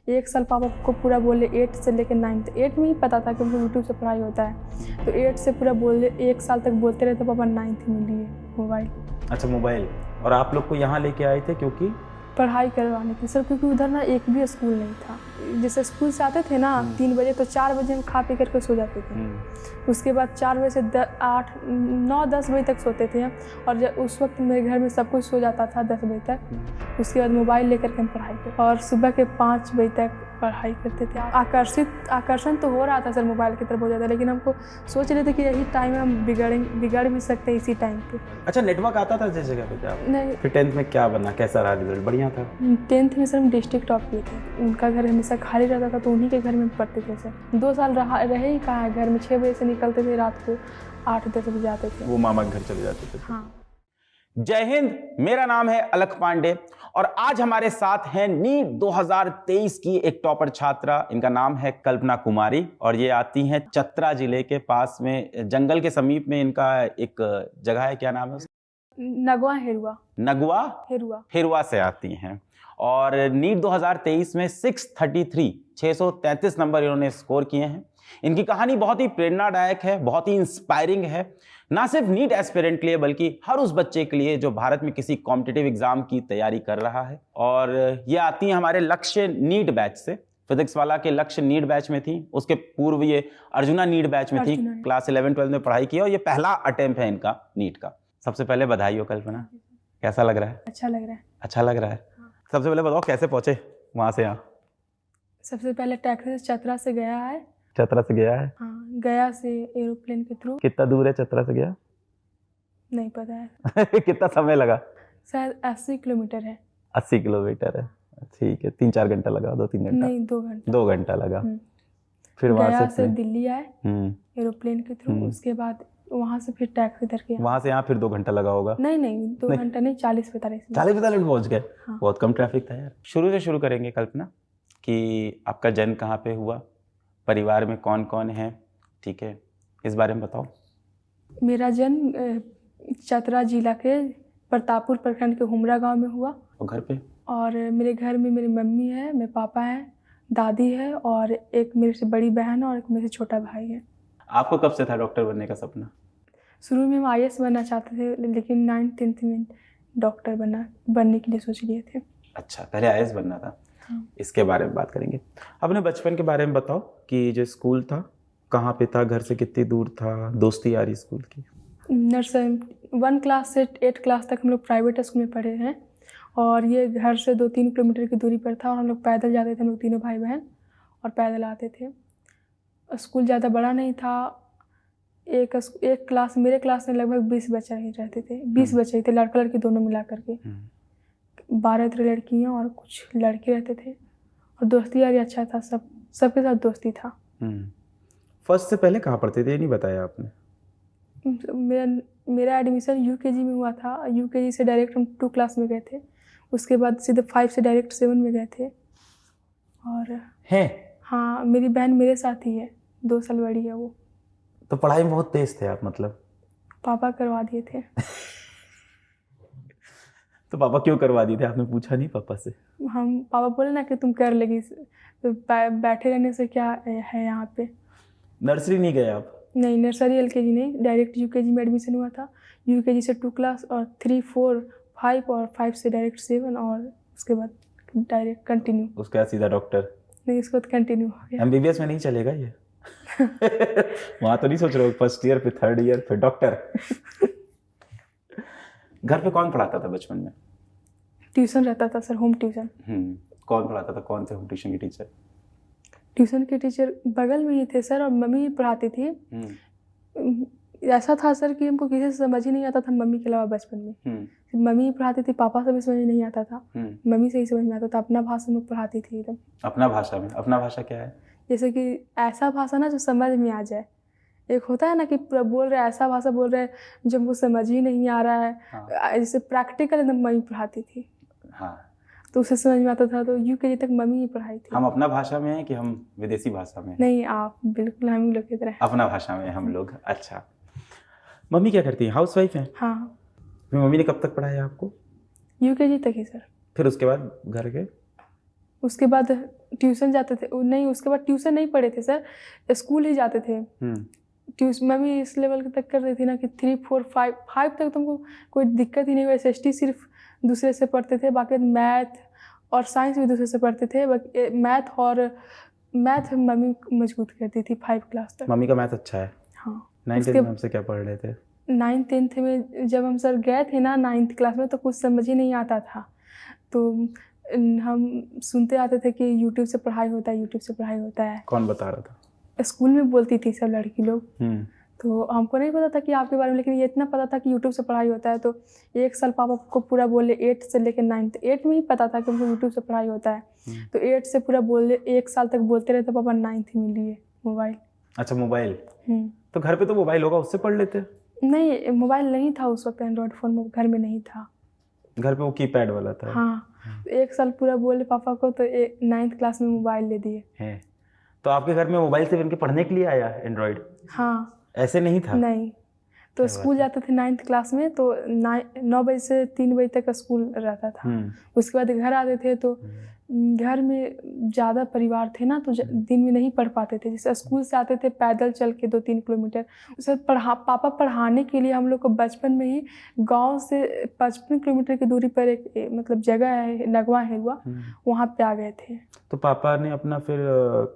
1 साल पापा को पूरा बोले 8 से लेकर 9th 8 में ही पता था कि यूट्यूब से पढ़ाई होता है, तो 8 से पूरा बोले 1 साल तक बोलते रहे, तो पापा 9th में लिए मोबाइल। अच्छा, मोबाइल। और आप लोग को यहाँ लेके आए थे क्योंकि पढ़ाई करवाने के सर, क्योंकि उधर ना एक भी स्कूल नहीं था। जैसे स्कूल से आते थे ना 3 बजे, तो 4 बजे हम खा पी करके सो जाते थे। उसके बाद 4 बजे से 8 9 10 बजे तक सोते थे हम, और उस वक्त मेरे घर में सब कुछ सो जाता था 10 बजे तक। उसके बाद मोबाइल लेकर के हम पढ़ाई करते, और सुबह के 5 बजे तक पढ़ाई करते थे। आकर्षण तो हो रहा था सर मोबाइल की तरफ बहुत ज़्यादा, लेकिन हमको सोच रहे थे कि यही टाइम हम बिगड़ भी सकते हैं इसी टाइम पे। अच्छा, नेटवर्क आता था जिस जगह पे क्या? नहीं। फिर 10th में क्या बना, कैसा रहा रिजल्ट? बढ़िया था। 10th में सर हम डिस्ट्रिक्ट टॉप किए थे। उनका घर हमेशा खाली रहता था, तो उन्हीं के घर में पढ़ते थे सर। 2 साल रहे ही कहाँ है घर में। 6 बजे से निकलते थे, रात को 8-10 बजे आते थे। वो मामा के घर चले जाते थे। हाँ। जय हिंद, मेरा नाम है अलख पांडे और आज हमारे साथ हैं नीट 2023 की एक टॉपर छात्रा। इनका नाम है कल्पना कुमारी और ये आती हैं चतरा जिले के पास में, जंगल के समीप में इनका एक जगह है, क्या नाम है उसका? नगवा हेरुआ। नगवा हेरुआ हेरुआ से आती हैं और नीट 2023 में 633 नंबर इन्होंने स्कोर किए हैं। इनकी कहानी बहुत ही प्रेरणादायक है, बहुत ही इंस्पायरिंग है, ना सिर्फ नीट एस्पिरेंट के लिए बल्कि हर उस बच्चे के लिए जो भारत में किसी कॉम्पिटिटिव एग्जाम की तैयारी कर रहा है। और ये आती हैं हमारे लक्ष्य नीट बैच से। फिजिक्स वाला के लक्ष्य नीट बैच में थी, उसके पूर्व ये अर्जुना नीट बैच में थी। क्लास 11-12 में पढ़ाई की और ये पहला अटेम्प्ट है इनका नीट का। सबसे पहले बधाई हो कल्पना, कैसा लग रहा है? अच्छा लग रहा है। अच्छा लग रहा है। सबसे पहले बताओ कैसे पहुंचे वहां से यहाँ? सबसे पहले टैक्सी से चतरा से गया है। चतरा से गया है? हाँ, गया से एरोप्लेन के थ्रू। कितना दूर है चतरा से गया? नहीं पता है। कितना समय लगा? शायद 80 किलोमीटर है। 80 किलोमीटर है, ठीक है। 3-4 घंटा लगा? 2-3 घंटा? नहीं, 2 घंटा। 2 घंटा लगा। फिर वहां से दिल्ली आए एरोप्लेन के थ्रू। उसके बाद वहां से फिर टैक्सी करके वहां से यहाँ फिर 2 घंटा लगा होगा? नहीं 2 घंटा नहीं, 40-45 मिनट पहुंच गए। हाँ। बहुत कम ट्रैफिक था यार। शुरू से शुरू करेंगे कल्पना कि आपका जन्म कहाँ पे हुआ, परिवार में कौन कौन है, ठीक है, इस बारे में बताओ। मेरा जन्म चतरा जिला के प्रतापपुर प्रखंड के हुमरा गांव में हुआ। और घर पे? और मेरे घर में मेरी मम्मी है, मेरे पापा हैं, दादी है, और एक मेरे से बड़ी बहन है और एक मेरे से छोटा भाई है। आपको कब से था डॉक्टर बनने का सपना? शुरू में हम IAS बनना चाहते थे, लेकिन 9th-10th में डॉक्टर बनने के लिए सोच लिए थे। अच्छा, पहले IAS बनना था। हाँ। इसके बारे में बात करेंगे। अपने बचपन के बारे में बताओ कि जो स्कूल था कहाँ पे था, घर से कितनी दूर था, दोस्ती यारी स्कूल की? नर्सरी 1 क्लास से 8 क्लास तक हम लोग प्राइवेट स्कूल में पढ़े हैं, और ये घर से 2-3 किलोमीटर की दूरी पर था, और हम लोग पैदल जाते थे। हम लोग तीनों भाई बहन और पैदल आते थे। स्कूल ज़्यादा बड़ा नहीं था। एक क्लास, मेरे क्लास में लगभग 20 बच्चे ही रहते थे। 20 बच्चे ही थे, लड़का लड़की दोनों मिला करके। 12 लड़कियाँ और कुछ लड़के रहते थे, और दोस्ती यारी अच्छा था, सबके साथ दोस्ती था। फर्स्ट से पहले कहाँ पढ़ते थे, ये नहीं बताया आपने? मेरा एडमिशन UKG में हुआ था। UKG से डायरेक्ट हम 2 क्लास में गए थे। उसके बाद सीधे 5 से डायरेक्ट 7 में गए थे। और है? हाँ, मेरी बहन मेरे साथ ही है, 2 साल बड़ी है वो। तो पढ़ाई में बहुत तेज थे आप मतलब? पापा करवा दिए थे। तो पापा क्यों करवा दिए थे, आपने पूछा नहीं पापा से? पापा बोले ना कि तुम कर लेगी, तो बैठे रहने से क्या है यहाँ पे। नर्सरी नहीं गए आप? नहीं, नर्सरी LKG नहीं, डायरेक्ट UKG में एडमिशन हुआ था। UKG से 2 क्लास और 3, 4, 5 और 5 से डायरेक्ट 7, और उसके बाद डायरेक्ट कंटिन्यू। उसके बाद सीधा डॉक्टर? नहीं, उसके बाद कंटिन्यू हो गया। MBBS में नहीं चलेगा ये? वहाँ तो नहीं सोच रहे हो फर्स्ट ईयर फिर 3rd ईयर फिर डॉक्टर? घर पे कौन पढ़ाता था बचपन में? ट्यूशन रहता था सर, होम ट्यूशन। कौन पढ़ाता था, कौन से होम ट्यूशन की टीचर? ट्यूशन के टीचर बगल में ही थे सर, और मम्मी ही पढ़ाती थी। ऐसा था सर कि हमको किसी से समझ ही नहीं आता था मम्मी के अलावा बचपन में। मम्मी ही पढ़ाती थी, पापा से भी समझ नहीं आता था। मम्मी से ही समझ में आता था। अपना भाषा में पढ़ाती थी एकदम। अपना भाषा में? अपना भाषा क्या है? जैसे कि ऐसा भाषा ना जो समझ में आ जाए। एक होता है ना कि बोल रहे ऐसा भाषा बोल रहे जो हमको समझ ही नहीं आ रहा है। हाँ। जैसे प्रैक्टिकल एकदम मम्मी पढ़ाती थी। हाँ, तो उसे समझ में आता था। तो UKG तक मम्मी ही पढ़ाई थी। हम अपना भाषा में हैं कि हम विदेशी भाषा में? नहीं, आप बिल्कुल हम लोग की तरह अपना भाषा में हम लोग। अच्छा, मम्मी क्या करती हैं, हाउस वाइफ हैं? हाँ। मम्मी ने कब तक पढ़ाया आपको? UKG तक ही सर। फिर उसके बाद घर के उसके बाद ट्यूशन जाते थे, नहीं उसके बाद ट्यूशन नहीं पढ़े थे सर, स्कूल ही जाते थे। ट्यूशन मम्मी इस लेवल तक कर रही थी ना कि 3, 4, 5 तक तुमको कोई दिक्कत ही नहीं हुई। SST सिर्फ दूसरे से पढ़ते थे, बाकी मैथ और साइंस भी दूसरे से पढ़ते थे। मैथ मम्मी मजबूत करती थी 5 क्लास तक। मम्मी का मैथ अच्छा है। हाँ। 9th में हमसे क्या पढ़ रहे थे? 9th 10th में जब हम सर गए थे ना 9th क्लास में, तो कुछ समझ ही नहीं आता था। तो हम सुनते आते थे कि यूट्यूब से पढ़ाई होता है, यूट्यूब से पढ़ाई होता है। कौन बता रहा था? स्कूल में बोलती थी सब लड़की लोग। तो हमको नहीं पता था कि आपके बारे में, लेकिन ये इतना पता था कि यूट्यूब से पढ़ाई होता है। तो 1 साल पापा को पूरा बोले, 8 से लेकर 9th, 8 में ही पता था कि हमको यूट्यूब से पढ़ाई होता है। तो 8 से पूरा बोले, 1 साल तक बोलते रहे। तो पापा 9th में लिए मोबाइल। अच्छा, मोबाइल। तो घर पे तो मोबाइल होगा, उससे पढ़ लेते? नहीं, मोबाइल नहीं था उस वक्त, एंड्रॉयड फ़ोन घर में नहीं था। घर पे वो कीपैड वाला था। हाँ। 1 साल पूरा बोले पापा को, तो 9th क्लास में मोबाइल ले दिए हैं। तो आपके घर में मोबाइल से इनके पढ़ने के लिए आया एंड्रॉयड? हाँ। ऐसे नहीं था? नहीं। तो स्कूल जाते थे 9th क्लास में, तो 9 बजे से 3 बजे तक स्कूल रहता था। उसके बाद घर आते थे, तो घर में ज़्यादा परिवार थे ना, तो दिन में नहीं पढ़ पाते थे। जैसे स्कूल से आते थे पैदल चल के 2-3 किलोमीटर। उसे पापा पढ़ाने के लिए हम लोग को बचपन में ही गांव से 55 किलोमीटर की दूरी पर एक मतलब जगह है, नगवा हेरुआ, वहाँ पे आ गए थे। तो पापा ने अपना फिर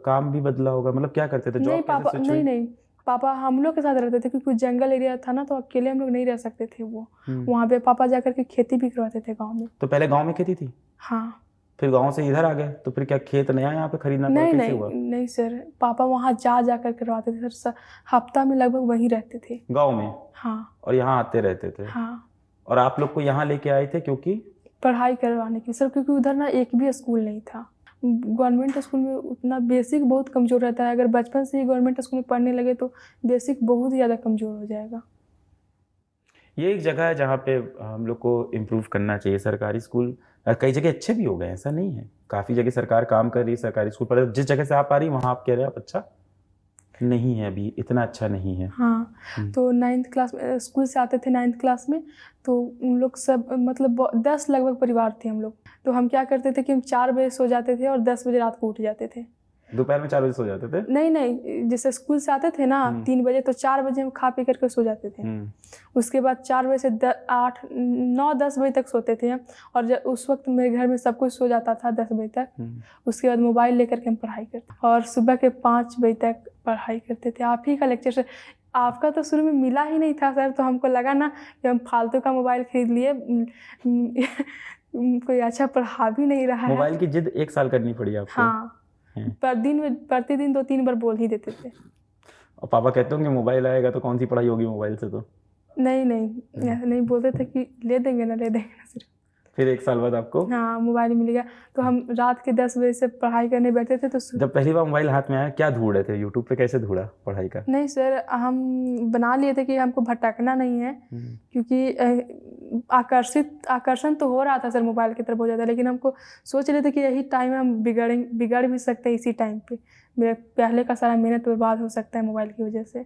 काम भी बदला होगा, मतलब क्या करते थे? नहीं पापा, नहीं पापा हम लोग के साथ रहते थे, क्योंकि जंगल एरिया था ना, तो अकेले हम लोग नहीं रह सकते थे। वो वहाँ पे पापा जाकर के खेती भी करवाते थे गाँव में। तो पहले गाँव में खेती थी? हाँ। फिर गांव से इधर आ गए, तो फिर क्या खेत नया यहाँ पे खरीदना पड़ा? नहीं सर, पापा वहाँ जा कर करवाते थे सर। हफ्ता में लगभग वहीं रहते थे गांव में। हाँ। और यहाँ आते रहते थे? हाँ। और आप लोग को यहाँ लेके आए थे क्योंकि? पढ़ाई करवाने के सर, क्योंकि उधर ना एक भी स्कूल नहीं था। गवर्नमेंट स्कूल में उतना बेसिक बहुत कमज़ोर रहता है। अगर बचपन से ही गवर्नमेंट स्कूल में पढ़ने लगे तो बेसिक बहुत ज़्यादा कमज़ोर हो जाएगा। ये एक जगह है जहाँ पे हम लोग को इम्प्रूव करना चाहिए। सरकारी स्कूल कई जगह अच्छे भी हो गए, ऐसा नहीं है। काफ़ी जगह सरकार काम कर रही है सरकारी स्कूल पर। जिस जगह से आप आ रही वहाँ आप कह रहे हैं आप अच्छा नहीं है, अभी इतना अच्छा नहीं है। हाँ। तो 9th क्लास में स्कूल से आते थे 9th क्लास में, तो उन लोग सब मतलब 10 लगभग परिवार थे हम लोग। तो हम क्या करते थे कि हम 4 बजे सो जाते थे और 10 बजे रात को उठ जाते थे। दोपहर में 4 बजे सो जाते थे? नहीं, जैसे स्कूल से आते थे ना 3 बजे, तो 4 बजे हम खा पी करके सो जाते थे। उसके बाद 4 बजे से 8, 9, 10 बजे तक सोते थे। और उस वक्त मेरे घर में सब कुछ सो जाता था 10 बजे तक। उसके बाद मोबाइल लेकर के हम पढ़ाई करते, और सुबह के 5 बजे तक पढ़ाई करते थे। आप ही का लेक्चर सर, आपका तो शुरू में मिला ही नहीं था सर, तो हमको लगा ना कि हम फालतू का मोबाइल खरीद लिए, कोई अच्छा पढ़ा भी नहीं रहा है। मोबाइल की जिद 1 साल करनी पड़ी आपको? हाँ। प्रतिदिन 2-3 बार बोल ही देते थे। और पापा कहते होंगे मोबाइल आएगा तो कौन सी पढ़ाई होगी मोबाइल से? तो नहीं बोलते थे कि ले देंगे ना सिर्फ। फिर 1 साल बाद आपको हाँ मोबाइल मिल गया। तो हम रात के 10 बजे से पढ़ाई करने बैठते थे। तो जब पहली बार मोबाइल हाथ में आया क्या ढूंढ रहे थे यूट्यूब पे? कैसे ढूंढा पढ़ाई का? नहीं सर, हम बना लिए थे कि हमको भटकना नहीं है, क्योंकि आकर्षण तो हो रहा था सर मोबाइल की तरफ बहुत ज़्यादा। लेकिन हमको सोच रहे थे कि यही टाइम है, हम बिगड़ भी सकते हैं इसी टाइम पे। मेरे पहले का सारा मेहनत बर्बाद हो सकता है मोबाइल की वजह से।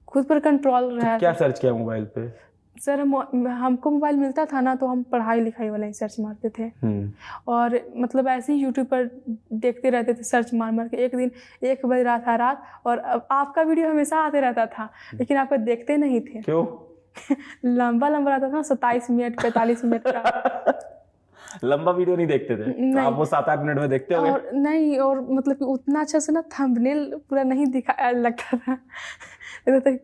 खुद पर कंट्रोल रहा। क्या सर्च किया मोबाइल पे? सर हमको मोबाइल मिलता था ना, तो हम पढ़ाई लिखाई वाला ही सर्च मारते थे। और मतलब ऐसे ही यूट्यूब पर देखते रहते थे, सर्च मार के। एक दिन 1 बज रहा था रात, और आपका वीडियो हमेशा आते रहता था, लेकिन आपको देखते नहीं थे। क्यों? लंबा रहता था, 27 मिनट 45 मिनट का। लंबा वीडियो नहीं देखते थे? तो आप वो 7-8 मिनट में देखते होगे? और नहीं, और मतलब कि उतना अच्छा से ना थंबनेल पूरा नहीं दिखा लगता था,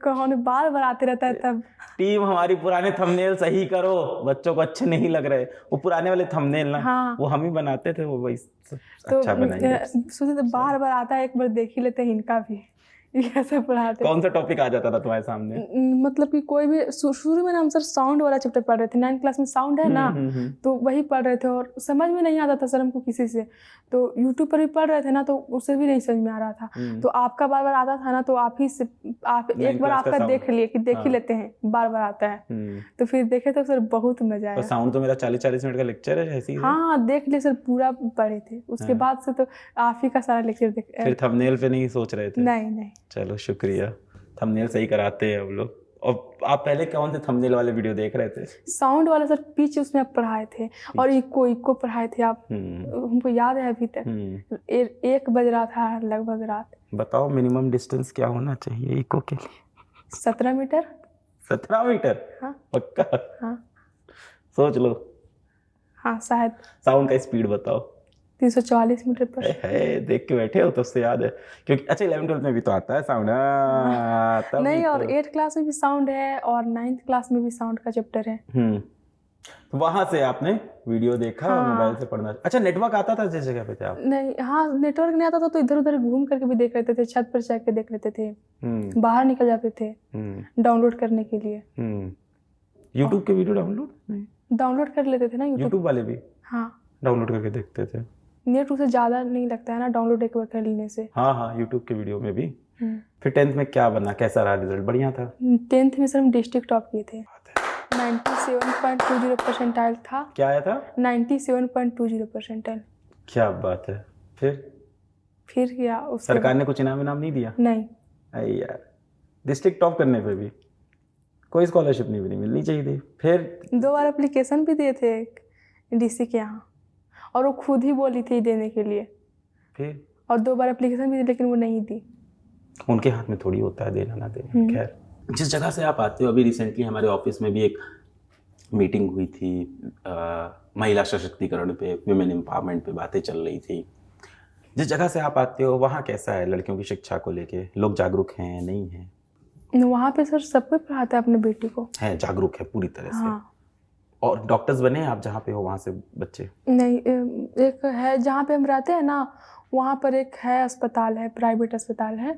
कौन बार आते रहता है। तब टीम हमारी पुराने थंबनेल सही करो, बच्चों को अच्छे नहीं लग रहे। वो पुराने वाले थंबनेल ना, हाँ। वो हम ही बनाते थे, वो वही अच्छा बनाएंगे। सोचे तो बार आता है, एक बार देख ही लेते हैं इनका भी, कैसे पढ़ाते। कौन सा टॉपिक आ जाता था तुम्हारे सामने? मतलब कि कोई भी शुरू में ना हम सर साउंड वाला चैप्टर पढ़ रहे थे। 9th क्लास में साउंड है ना, तो वही पढ़ रहे थे, और समझ में नहीं आता था सर हमको किसी से। तो यूट्यूब पर भी पढ़ रहे थे ना, तो उससे भी नहीं समझ में आ रहा था। तो आपका बार आता था ना, तो आप एक बार आपका देख लिए कि देख ही लेते हैं, बार आता है। तो फिर देखे तो सर बहुत मजा आया। साउंड तो मेरा 40-40 मिनट का लेक्चर है ऐसे ही। हाँ देख लिए सर, पूरा पढ़े थे। उसके बाद से तो आप ही का सारा लेक्चर देख। फिर थंबनेल पे नहीं सोच रहे थे? नहीं। चलो शुक्रिया, थंबनेल सही कराते हैं हम लोग। और आप पहले कौन से थंबनेल वाले वीडियो देख रहे थे? साउंड वाला सर, पिच उसमें आप पढ़ाए थे और इको पढ़ाए थे आप, हमको याद है अभी तक। 1 बज रहा था लगभग रात। बताओ मिनिमम डिस्टेंस क्या होना चाहिए इको के लिए? 17 मीटर। 17 मीटर? हाँ पक्का? हाँ सोच लो। हाँ शायद। साउंड का स्पीड बताओ। 344 मीटर पर। है देख के बैठे हो तो उससे याद है, क्योंकि अच्छा 11th-12th में भी तो आता है साउंड। नहीं, और 8th क्लास में भी साउंड है और 9th क्लास में भी साउंड का चैप्टर है। तो वहां से आपने वीडियो देखा और मोबाइल से पढ़ना। अच्छा नेटवर्क आता था जिस जगह पे थे आप? नहीं, हाँ नेटवर्क नहीं आता था तो इधर उधर घूम करके भी देख लेते थे, छत पर जाके देख लेते थे, बाहर निकल जाते थे डाउनलोड करने के लिए। यूट्यूब के वीडियो डाउनलोड कर लेते थे ना यूट्यूब वाले भी? हाँ डाउनलोड करके देखते थे। नेट उसे ज्यादा नहीं लगता है ना डाउनलोड एक बार कर लेने से। हाँ यूट्यूब के वीडियो में भी। फिर 10th में क्या बना, कैसा रहा रिजल्ट? बढ़िया था? 10th में सर हम डिस्ट्रिक्ट टॉप किए थे। 97.20 परसेंटाइल था। क्या आया था? 97.20 परसेंटाइल। क्या बात है। फिर क्या सरकार ने कुछ इनाम नहीं दिया? नहीं। अरे यार, डिस्ट्रिक्ट टॉप करने पे भी कोई स्कॉलरशिप नहीं मिलनी चाहिए थी। फिर 2 बार एप्लीकेशन भी दिए थे डीसी के यहाँ और वो खुद ही बोली थी देने के लिए। फिर और 2 बार एप्लीकेशन भी दी लेकिन वो नहीं दी। उनके हाथ में थोड़ी होता है देना ना देना। खैर, जिस जगह से आप आते हो, अभी रिसेंटली हमारे ऑफिस में भी एक मीटिंग हुई थी, महिला सशक्तिकरण पे, विमेन एम्पावरमेंट पे बातें चल रही थी। जिस जगह से आप आते हो वहाँ कैसा है लड़कियों की शिक्षा को लेके? लोग जागरूक हैं नहीं हैं? वहाँ पे सर सब कोई पढ़ाता है अपने बेटी को। है, जागरूक है पूरी तरह से? हाँ। और डॉक्टर्स बने आप जहाँ पे हो वहाँ से बच्चे? नहीं, एक है जहाँ पे हम रहते हैं ना, वहाँ पर एक है अस्पताल है, प्राइवेट अस्पताल है,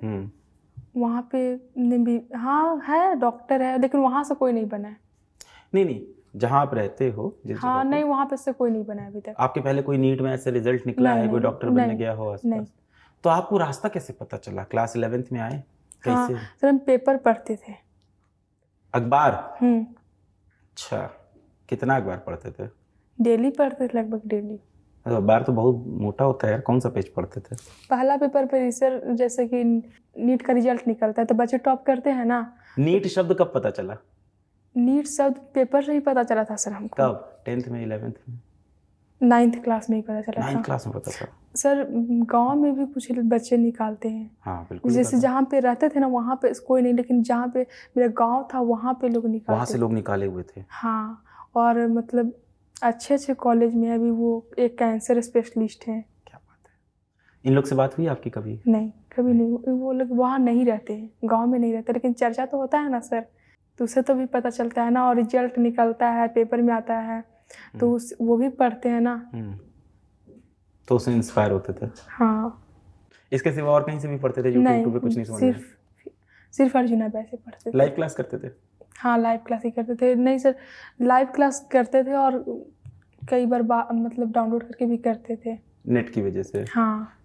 वहाँ पे भी हाँ है, डॉक्टर है, लेकिन वहाँ से कोई नहीं बना है। नहीं जहाँ आप रहते हो हाँ नहीं, वहाँ पे से कोई नहीं बना है अभी तक। आपके पहले कोई नीट में ऐसे रिजल्ट निकला है, कोई डॉक्टर बनने गया हो आसपास? तो आपको रास्ता कैसे पता चला? क्लास 11th में आए कैसे? हाँ सर, हम पेपर पढ़ते थे। अखबार? अच्छा, कितना अखबार पढ़ते थे? डेली पढ़ते थे, लगभग डेली। अखबार तो बहुत मोटा होता है यार, कौन सा पेज पढ़ते थे? पहला पेपर पे सर, जैसे कि नीट का रिजल्ट निकलता है तो बच्चे टॉप करते हैं ना। नीट शब्द कब पता चला? नीट शब्द पेपर से ही पता चला था सर हमको। कब? 10th में, 11th में? 9th क्लास में ही पता चला था। 9th क्लास में पता था सर। गांव में भी कुछ बच्चे निकालते हैं। हाँ बिल्कुल। जैसे जहाँ पे रहते थे ना वहाँ पे कोई नहीं, लेकिन जहाँ पे मेरा गांव था वहाँ पे लोग निकालते। वहाँ से लोग निकाले हुए थे? हाँ, और मतलब अच्छे कॉलेज में अभी वो एक कैंसर स्पेशलिस्ट हैं। क्या बात है। इन लोग से बात हुई आपकी कभी? नहीं, कभी नहीं। वो लोग वहाँ नहीं रहते हैं, गाँव में नहीं रहते, लेकिन चर्चा तो होता है ना सर, तो उससे तो भी पता चलता है ना, और रिजल्ट निकलता है, पेपर में आता है, तो वो भी पढ़ते हैं ना, तो उससे इंस्पायर होते थे। हाँ। इसके सिवा और कहीं से भी पढ़ते थे? यूट्यूब पे कुछ नहीं समझ में? सिर्फ अर्जुना वैसे पढ़ते थे। लाइव क्लास करते थे? हाँ लाइव क्लास ही करते थे। नहीं सर, लाइव क्लास करते थे और कई बार मतलब डाउनलोड करके भी करते थे नेट की वजह से। हाँ।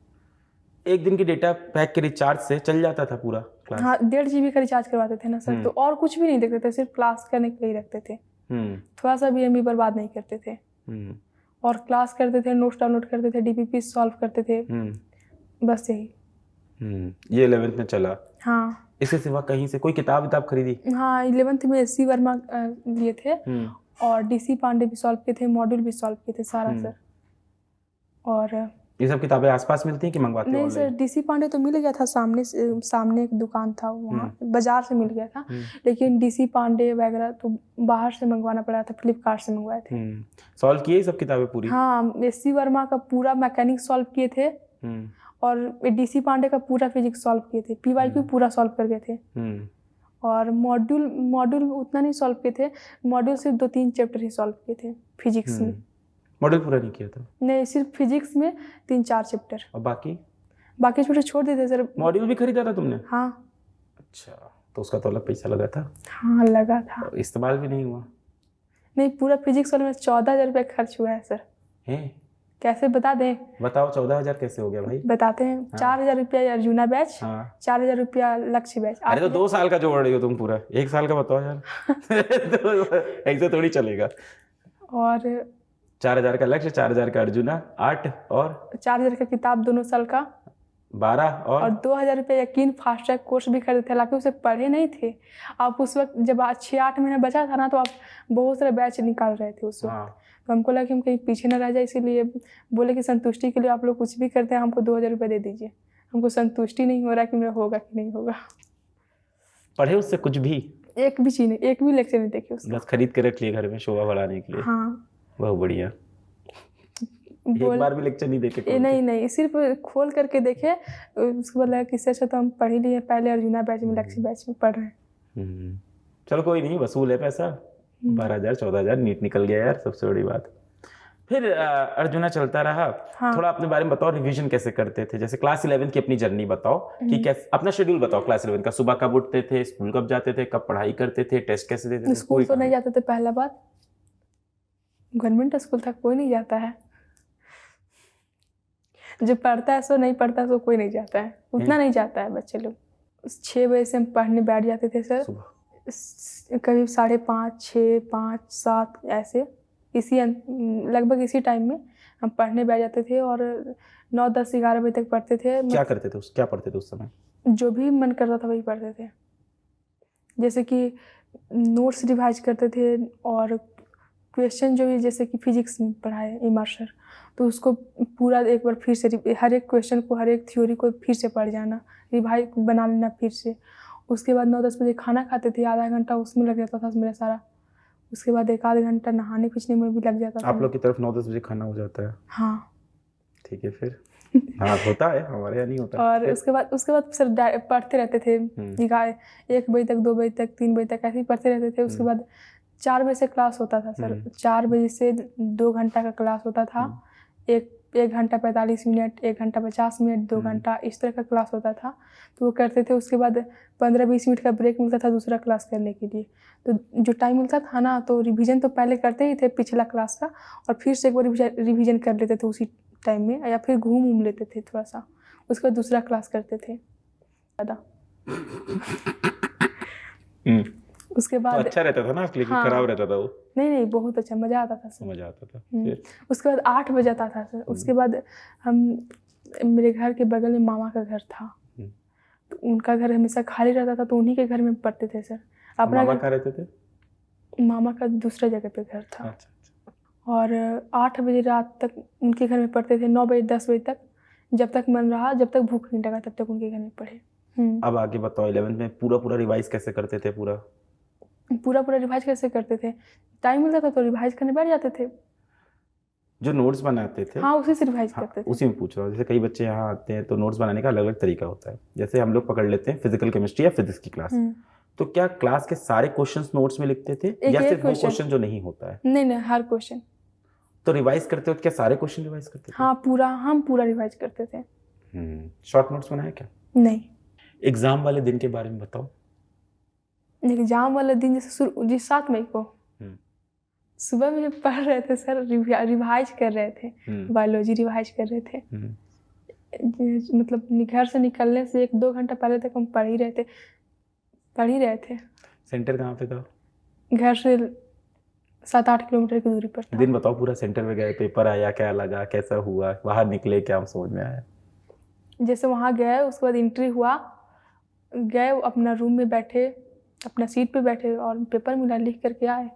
एक दिन की डेटा पैक के रिचार्ज से चल जाता था पूरा क्लास? हाँ, 1.5 GB का रिचार्ज करवाते थे ना सर, तो और कुछ भी नहीं देखते थे, सिर्फ क्लास करने के लिए रखते थे। थोड़ा सा भी MB बर्बाद नहीं करते थे। और क्लास करते थे, नोट्स डाउनलोड करते थे, DPP सॉल्व करते थे, बस यही। ये 11th में चला? हाँ। इसके सिवा कहीं से कोई किताब खरीदी? हाँ, 11th में SC वर्मा लिए थे और DC पांडे भी सॉल्व किए थे, मॉड्यूल भी सॉल्व किए थे सारा सर। और ये सब किताबें आसपास मिलती हैं कि मंगवाते हो? नहीं सर, DC पांडे तो मिल गया था, सामने एक दुकान था वहाँ, बाजार से मिल गया था, लेकिन DC पांडे वगैरह तो बाहर से मंगवाना पड़ा था, फ्लिपकार्ट से मंगवाए थे। सॉल्व किए सब किताबें पूरी? हाँ, SC वर्मा का पूरा मैकेनिक सॉल्व किए थे और DC पांडे का पूरा फिजिक्स सॉल्व किए थे, PYQ पूरा सॉल्व कर गए थे। और मॉड्यूल उतना नहीं सॉल्व किए थे, मॉड्यूल सिर्फ 2-3 चैप्टर ही सॉल्व किए थे फिजिक्स में। मॉड्यूल पूरा नहीं किया था? नहीं, सिर्फ फिजिक्स में 3-4 चैप्टर। और बाकी चैप्टर छोड़ देते सर। मॉड्यूल भी खरीदा था तुमने? हाँ। अच्छा, तो उसका तो अलग पैसा लगा था? हाँ लगा था। तो इस्तेमाल भी नहीं हुआ? नहीं, पूरा फिजिक्स वाले में 14,000 रुपये खर्च हुआ है सर। कैसे बता दें? बताओ, 14,000 कैसे हो गया भाई? बताते हैं। 4,000 रुपया अर्जुना बैच, 4,000 रुपया लक्ष्य बैच। अरे तो 2 साल का जोड़ रही हो तुम पूरा, 1 साल का बताओ यार। तो ऐसे थोड़ी चलेगा। और 4,000 का लक्ष्य, 4,000 का अर्जुना, 8 और 4,000 का किताब दोनों साल का। 12 और 2000 रुपये यकीन फास्ट ट्रैक कोर्स भी खरीदे थे, हालांकि उसे पढ़े नहीं थे आप उस वक्त। जब 6-8 महीना बचा था ना, तो आप बहुत सारे बैच निकाल रहे थे उस वक्त। तो हमको लगा कि हम कहीं पीछे न रह जाए, इसीलिए बोले कि संतुष्टि के लिए आप लोग कुछ भी करते हैं, हमको 2000 रुपये दे दीजिए। हमको संतुष्टि नहीं हो रहा कि मेरा होगा कि नहीं होगा। पढ़े उससे कुछ भी? एक भी चीज नहीं, एक भी लेक्चर नहीं देखे उसका। बस खरीद के रख लिए घर में शोभा बढ़ाने के लिए। हाँ, बहुत बढ़िया। एक बार भी लेक्चर नहीं देखे? नहीं, सिर्फ खोल करके देखे। उसके बाद लगा कि इससे अच्छा तो हम पढ़ ही लिए, पहले अर्जुना बैच में, लक्ष्य बैच में पढ़ रहे हैं। चलो कोई नहीं, वसूल है पैसा। 12,000 14,000 नीट निकल गया यार, सबसे बड़ी बात। फिर अर्जुना चलता रहा। हाँ। थोड़ा अपने बारे में बताओ, रिवीजन कैसे करते थे? जैसे क्लास 11 की अपनी जर्नी बताओ कि कैसे, अपना शेड्यूल बताओ क्लास 11 का। सुबह कब उठते थे, स्कूल कब जाते थे, कब पढ़ाई करते थे, टेस्ट कैसे देते थे? स्कूल तो नहीं जाते थे, पहला बात। गवर्नमेंट स्कूल तक कोई नहीं जाता है। जो पढ़ता है सो, नहीं पढ़ता है सो कोई नहीं जाता है, उतना नहीं जाता है बच्चे लोग। 6 बजे से हम पढ़ने बैठ जाते थे सर, करीब 5:30, 6, 5, 7 ऐसे, इसी लगभग इसी टाइम में हम पढ़ने बैठ जाते थे। और 9, 10, 11 बजे तक पढ़ते थे। क्या करते थे क्या पढ़ते थे उस समय? जो भी मन करता था वही पढ़ते थे। जैसे कि नोट्स रिवाइज करते थे, और क्वेश्चन जो भी, जैसे कि फिजिक्स में पढ़ाए इमर सर, तो उसको पूरा एक बार फिर से, हर एक क्वेश्चन को, हर एक थ्योरी को फिर से पढ़ जाना, रिवाइज बना लेना फिर से। उसके बाद 9-10 बजे खाना खाते थे, आधा घंटा उसमें लग जाता था मेरा सारा। उसके बाद 1-आध घंटा नहाने खींचने में भी लग जाता था। आप लोग की तरफ 9-10 बजे खाना हो जाता है? हाँ। ठीक है, फिर? हाँ, होता है, हमारे यहाँ नहीं होता। और उसके बाद सर पढ़ते रहते थे, 1 बजे तक, 2 बजे तक, 3 बजे तक ऐसे ही पढ़ते रहते थे। उसके बाद 4 बजे से क्लास होता था सर। 4 बजे से 2 घंटा का क्लास होता था। 1 घंटा 45 मिनट, 1 घंटा 50 मिनट, 2 घंटा, इस तरह का क्लास होता था। तो वो करते थे। उसके बाद 15-20 मिनट का ब्रेक मिलता था दूसरा क्लास करने के लिए। तो जो टाइम मिलता था ना, तो रिवीजन तो पहले करते ही थे पिछला क्लास का, और फिर से एक बार रिवीजन कर लेते थे उसी टाइम में, या फिर घूम लेते थे थोड़ा सा। उसके बाद दूसरा क्लास करते थे ज़्यादा। उसके बाद तो अच्छा रहता था ना आपके लिए? हाँ, खराब रहता था वो? नहीं, बहुत अच्छा, मज़ा आता था सर। मज़ा आता था। फिर उसके बाद 8 बजे आता था सर। उसके बाद मेरे घर के बगल में मामा का घर था, तो उनका घर हमेशा खाली रहता था, तो उन्हीं के घर में पढ़ते थे सर। अपना मामा कहाँ रहते थे? मामा का दूसरा जगह पे घर था। अच्छा। और 8 बजे रात तक उनके घर में पढ़ते थे, 9 बजे 10 बजे तक, जब तक मन रहा, जब तक भूख नहीं लगा, तब तक उनके घर में पढ़े। अब आगे बताओ, 11th में पूरा रिवाइज कैसे करते थे? पूरा रिवाइज कैसे करते थे? टाइम मिलता था तो रिवाइज करने बैठ जाते थे। जो नोट्स बनाते थे? हाँ, उसी से रिवाइज करते थे। उसी में पूछ रहा हूँ। जैसे कई बच्चे यहाँ आते हैं तो नोट्स बनाने का अलग अलग तरीका होता है। जैसे हम लोग पकड़ लेते हैं फिजिकल केमिस्ट्री या फिजिक्स की क्लास, तो क्या क्लास के सारे क्वेश्चंस नोट्स में लिखते थे, या सिर्फ वो क्वेश्चन जो नहीं होता है? नहीं, हर क्वेश्चन। तो रिवाइज करते हो क्या सारे क्वेश्चन रिवाइज करते थे? हाँ, हम पूरा रिवाइज करते थे। शॉर्ट नोट्स बनाया क्या? नहीं। एग्जाम वाले दिन के बारे में बताओ। एग्जाम वाले दिन जैसे 7 मई को सुबह में पढ़ रहे थे सर, रिवाइज कर रहे थे, बायोलॉजी रिवाइज कर रहे थे। मतलब घर से निकलने से 1-2 घंटा पहले तक हम पढ़ ही रहे थे। सेंटर कहाँ पे था? घर से 7-8 किलोमीटर की दूरी पर था। दिन बताओ पूरा। सेंटर में गए, पेपर आया, क्या लगा, कैसा हुआ, बाहर निकले, क्या समझ में आया? जैसे वहाँ गए, उसके बाद एंट्री हुआ, गए अपना रूम में बैठे, अपना सीट पे बैठे, और पेपर मिला, लिख करके आए।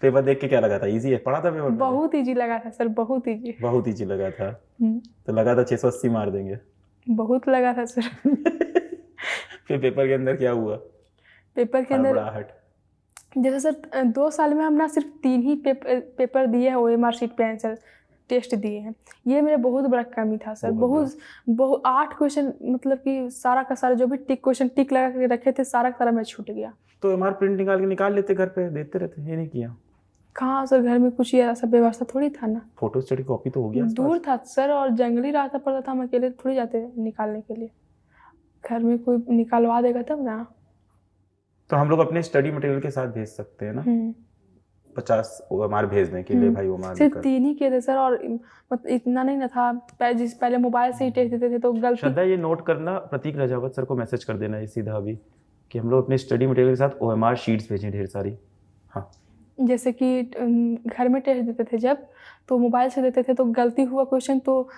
पेपर देख के क्या लगा था? इजी है? पढ़ा था पेपर? बहुत इजी लगा था सर, बहुत इजी लगा था। तो लगा था 680 मार देंगे? बहुत लगा था सर। फिर पेपर के अंदर क्या हुआ? पेपर के अंदर जैसे सर 2 साल में हम ना सिर्फ 3 ही पेपर दिए हैं, OMR शीट पे आंसर टेस्ट दिए हैं। ये मेरा बहुत बड़ा कमी था सर। बहुत 8 क्वेश्चन, मतलब कि सारा का सारा जो भी क्वेश्चन टिक लगा के रखे थे, सारा का सारा मैं छूट गया। तो OMR प्रिंट निकाल लेते, घर पे देते रहते, ये नहीं किया? कहाँ सर, घर में कुछ ऐसा व्यवस्था थोड़ी था ना। फोटो स्टडी कॉपी तो हो गया? दूर था सर, और जंगली रास्ता पड़ता था, हम अकेले थोड़ी जाते निकालने के लिए। घर में कोई निकालवा देगा तब ना। तो हम लोग अपने स्टडी मटेरियल के साथ भेज सकते हैं ना? 50 OMR भेजने के लिए भाई OMR सिर्फ 3 ही किए थे सर, और मतलब इतना नहीं ना था। पहले मोबाइल से ही टेस्ट देते थे, तो गलती। श्रद्धा, ये नोट करना, प्रतीक रजावत सर को मैसेज कर देना ये सीधा अभी, कि हम लोग अपने स्टडी मटेरियल के साथ OMR शीट्स भेजें ढेर सारी। हाँ, जैसे कि घर में टेस्ट देते थे जब, तो मोबाइल से देते थे तो गलती हुआ क्वेश्चन तो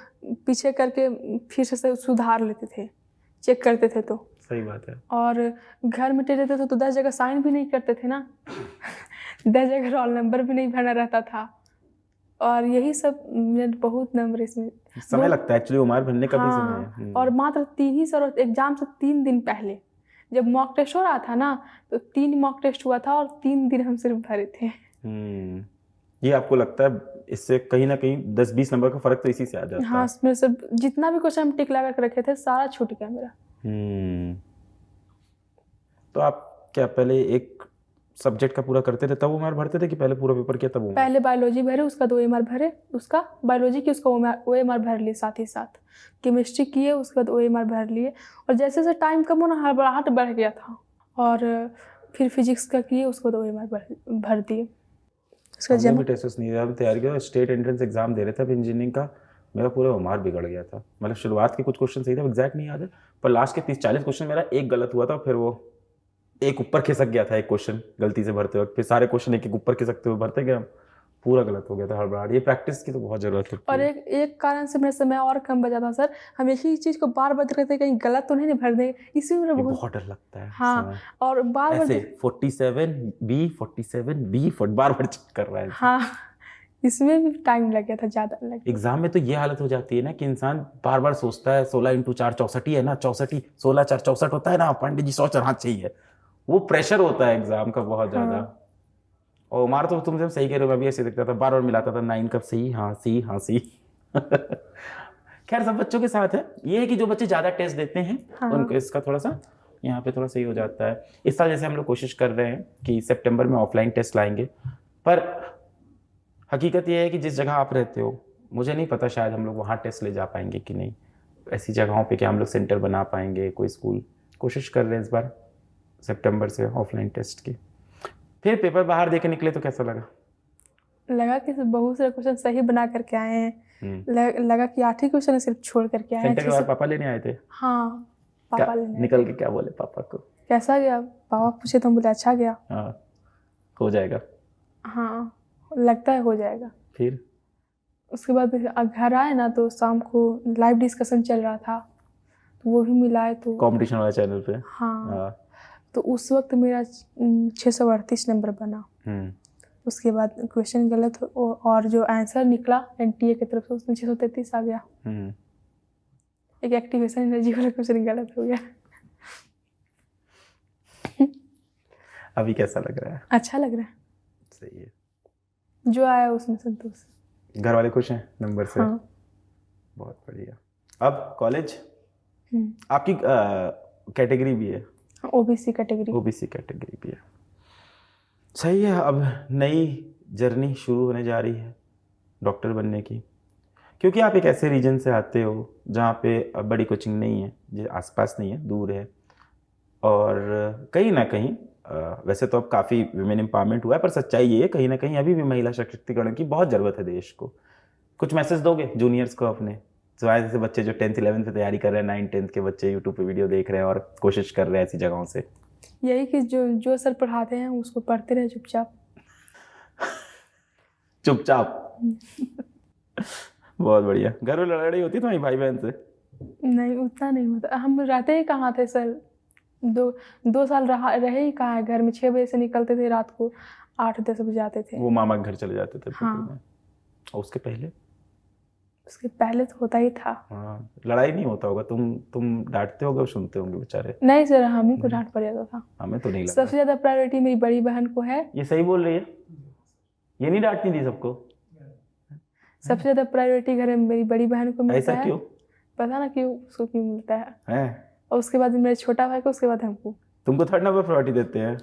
पीछे करके फिर से सुधार लेते थे, चेक करते थे तो। सही बात है। और घर में टेस्ट देते थे तो 10 जगह साइन भी नहीं करते थे ना 10 जगह रोल नंबर भी नहीं भरना रहता था, और यही सब बहुत नंबर इसमें समय लगता है एक्चुअली उम्र भरने का भी समय है। और मात्र 3 ही सर एग्जाम से 3 दिन पहले जब मॉक टेस्ट हो रहा था ना, तो 3 मॉक टेस्ट हुआ था और 3 दिन हम सिर्फ भरे थे। ये आपको लगता है इससे कहीं ना कहीं 10-20 नंबर का फर्क तो इसी से आ जाता है? हाँ, मेरे से जितना भी क्वेश्चन हम टिक लगा कर रखे थे सारा छूट गया मेरा। तो आप क्या पहले एक सब्जेक्ट का पूरा करते थे तब ओएमआर भरते थे कि पहले पूरा पेपर किया तब? पहले बायोलॉजी भरे, उसका 2 ओएमआर भरे, उसका बायोलॉजी की उसका ओएमआर भर लिए, साथ ही साथ केमिस्ट्री किए, उसके बाद ओएमआर भर लिए। और जैसे जैसे टाइम कम होना हड़बड़ाहट बढ़ गया था, और फिर फिजिक्स का किए, उसको 2 ओएमआर भर दिए। उसका जब भी टेस्ट नहीं दिया, तैयारी किया, स्टेट एंट्रेंस एग्जाम दे रहे थे अब इंजीनियरिंग का, मेरा पूरा ओएमआर बिगड़ गया था। मतलब शुरुआत के कुछ क्वेश्चन सही था, एग्जैक्ट नहीं याद है, पर लास्ट के 30-40 क्वेश्चन मेरा एक गलत हुआ था, फिर वो एक ऊपर खिसक गया था एक क्वेश्चन गलती से भरते वक्त, फिर सारे क्वेश्चन एक एक ऊपर खिसकते हुए भरते गए, पूरा गलत हो गया था, हड़बड़ाहट। ये प्रैक्टिस की तो बहुत जरूरत होती है। और एक कारण से मेरा समय और कम बचा था सर, हम एक ही चीज़ को बार बार देखते थे कहीं गलत तो नहीं भर देंगे, इसी में बहुत डर लगता है। हाँ, और बार बार 47B बार बार चेक कर रहा है। हाँ, इसमें भी टाइम लग गया था, ज़्यादा लग गया। एग्जाम में तो ये हालत हो जाती है ना कि इंसान बार बार सोचता है 16 × 4 64 है ना, 64 16 4 64 होता है ना, पांडे जी 100 चढ़ना चाहिए, वो प्रेशर होता है एग्जाम का बहुत ज्यादा। और मार तो तुम सही कह रहे हो, मैं भी ऐसे देखता था, बार बार मिलाता था 9 कब सही, हाँ सी, हाँ सी। खैर सब बच्चों के साथ है, ये है कि जो बच्चे ज्यादा टेस्ट देते हैं उनको इसका थोड़ा सा यहाँ पे थोड़ा सही हो जाता है। इस साल जैसे हम लोग कोशिश कर रहे हैं कि सितंबर में ऑफलाइन टेस्ट लाएंगे, पर हकीकत ये है कि जिस जगह आप रहते हो, मुझे नहीं पता शायद हम लोग वहाँ टेस्ट ले जा पाएंगे कि नहीं, ऐसी जगहों पे क्या हम लोग सेंटर बना पाएंगे, कोई स्कूल। कोशिश कर रहे हैं इस बार सितंबर से ऑफलाइन टेस्ट की। फिर पेपर बाहर देके निकले तो कैसा लगा? लगा कि बहुत सारे क्वेश्चन सही बना करके आए हैं, लगा कि 8 ही क्वेश्चन सिर्फ छोड़ करके आए हैं। सेंटर के बाद पापा लेने आए थे? हाँ, पापा लेने निकल के क्या बोले पापा को? कैसा गया? पापा पूछे तो हम बोले अच्छा गया। हाँ, हो जाएगा। हाँ, लगता है हो जाएगा। फिर उसके बाद घर आए ना, तो शाम को लाइव डिस्कशन चल रहा था, तो वो भी मिलाए, तो कंपटीशन वाला चैनल पे। हाँ, तो उस वक्त मेरा 638 नंबर बना। उसके बाद क्वेश्चन गलत और जो आंसर निकला एनटीए की तरफ से, उसमें 633 आ गया। एक एक्टिवेशन एनर्जी वाला क्वेश्चन गलत हो गया। अभी कैसा लग रहा है? अच्छा लग रहा है। सही है, जो आया उसमें संतोष। घर वाले खुश हैं नंबर से? हाँ। बहुत बढ़िया। अब कॉलेज आपकी कैटेगरी भी है? OBC category. ओबीसी कैटेगरी भी है, सही है। अब नई जर्नी शुरू होने जा रही है डॉक्टर बनने की, क्योंकि आप एक ऐसे रीजन से आते हो जहाँ पे बड़ी कोचिंग नहीं है, जो आसपास नहीं है, दूर है, और कहीं ना कहीं वैसे तो अब काफ़ी विमेन एम्पावरमेंट हुआ है, पर सच्चाई ये है कहीं ना कहीं अभी भी महिला सशक्तिकरण की बहुत ज़रूरत है देश को। कुछ मैसेज दोगे जूनियर्स को अपने? सिवाय जैसे बच्चे जो 10th 11th से तैयारी कर रहे हैं, 9th 10th के बच्चे यूट्यूब पे वीडियो देख रहे हैं और कोशिश कर रहे हैं ऐसी जगहों से, यही कि जो सर पढ़ाते हैं उसको पढ़ते रहे चुपचाप। चुपचाप। बहुत बढ़िया। घर में लड़ाई होती है तुम्हारी भाई बहन से? नहीं, उतना नहीं होता, हम रहते ही कहाँ थे सर, 2 साल रहे ही कहाँ है घर में। 6 बजे से निकलते थे, रात को 8-10 बजे आते थे। वो मामा के घर चले जाते थे? हाँ। और उसके पहले? उसके पहले तो होता ही था। हाँ, लड़ाई नहीं होता होगा, तुम डांटते होगे, सुनते होंगे बेचारे? नहीं सर, हम ही को डांट पड़ जाता था। हमें तो नहीं लगा। सबसे ज्यादा प्रायोरिटी मेरी बड़ी बहन को है। ये सही बोल रही है, ये नहीं डांटती थी सबको? सबसे ज्यादा प्रायोरिटी घर में मेरी बड़ी बहन को मिलता है। ऐसा क्यों? पता ना क्यों, उसको क्यों मिलता है। और उसके बाद मेरे छोटा भाई को, उसके बाद हमको। तुमको 3rd नंबर प्रायोरिटी देते हैं?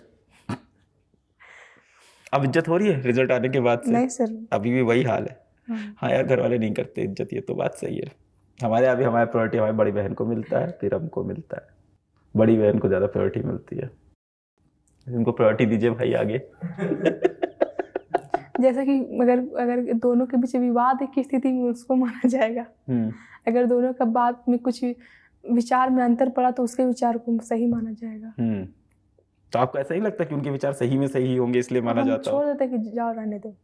अब इज्जत हो रही है रिजल्ट आने के बाद से? नहीं सर, अभी भी वही हाल है। हाँ यार, घर वाले नहीं करते इज्जत, ये तो बात सही है। हमारे अभी हमारी प्रायोरिटी हमारी बड़ी बहन को मिलता है, फिर हमको मिलता है। बड़ी बहन को ज़्यादा प्रायोरिटी मिलती है। इनको प्रायोरिटी दीजिए भाई आगे। जैसे कि अगर दोनों के बीच विवाद की स्थिति में उसको माना जाएगा। अगर दोनों का बात में कुछ विचार में अंतर पड़ा तो उसके विचार को सही माना जाएगा। तो आपको ऐसा ही लगता है कि उनके विचार सही में सही होंगे इसलिए माना जाता छोड़ देते कि जाओ रहने दो।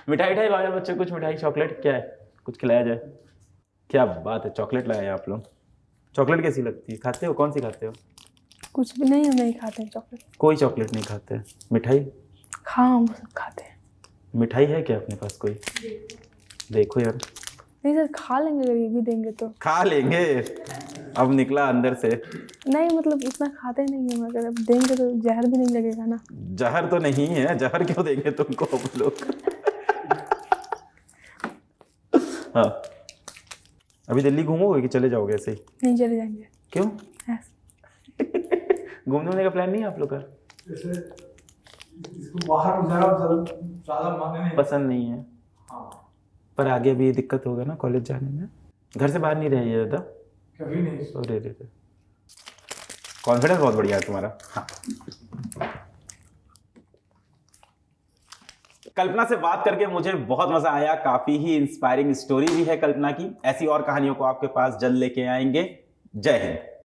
मिठाई लाए बच्चे, कुछ मिठाई चॉकलेट क्या है, कुछ खिलाया जाए? क्या बात है, चॉकलेट लाए आप लोग। चॉकलेट कैसी लगती है, खाते हो? कौन सी खाते हो? कुछ भी नहीं, हम नहीं खाते हैं चॉकलेट। कोई चॉकलेट नहीं खाते? मिठाई हम सब खाते हैं। मिठाई है क्या अपने पास कोई? देखो यार। नहीं सर, खा लेंगे अगर ये भी देंगे तो। खा लेंगे? अब निकला अंदर से। नहीं मतलब उतना खाते नहीं है, अगर अब देंगे तो जहर भी नहीं लगेगा ना। जहर तो नहीं है, जहर क्यों देंगे तुमको हम लोग। हाँ, अभी दिल्ली घूमोगे कि चले जाओगे ऐसे ही? नहीं, चले जाएंगे। क्यों? ऐसे घूमने का प्लान नहीं है आप लोग का? इसको बाहर ज्यादा मांगने नहीं पसंद नहीं है। हाँ, पर आगे अभी दिक्कत होगा ना कॉलेज जाने में, घर से बाहर नहीं रहिए ज़्यादा। कभी नहीं। अरे कॉन्फिडेंस बहुत बढ़िया है तुम्हारा। हाँ। कल्पना से बात करके मुझे बहुत मजा आया, काफी ही इंस्पायरिंग स्टोरी भी है कल्पना की। ऐसी और कहानियों को आपके पास जल्द लेके आएंगे। जय हिंद।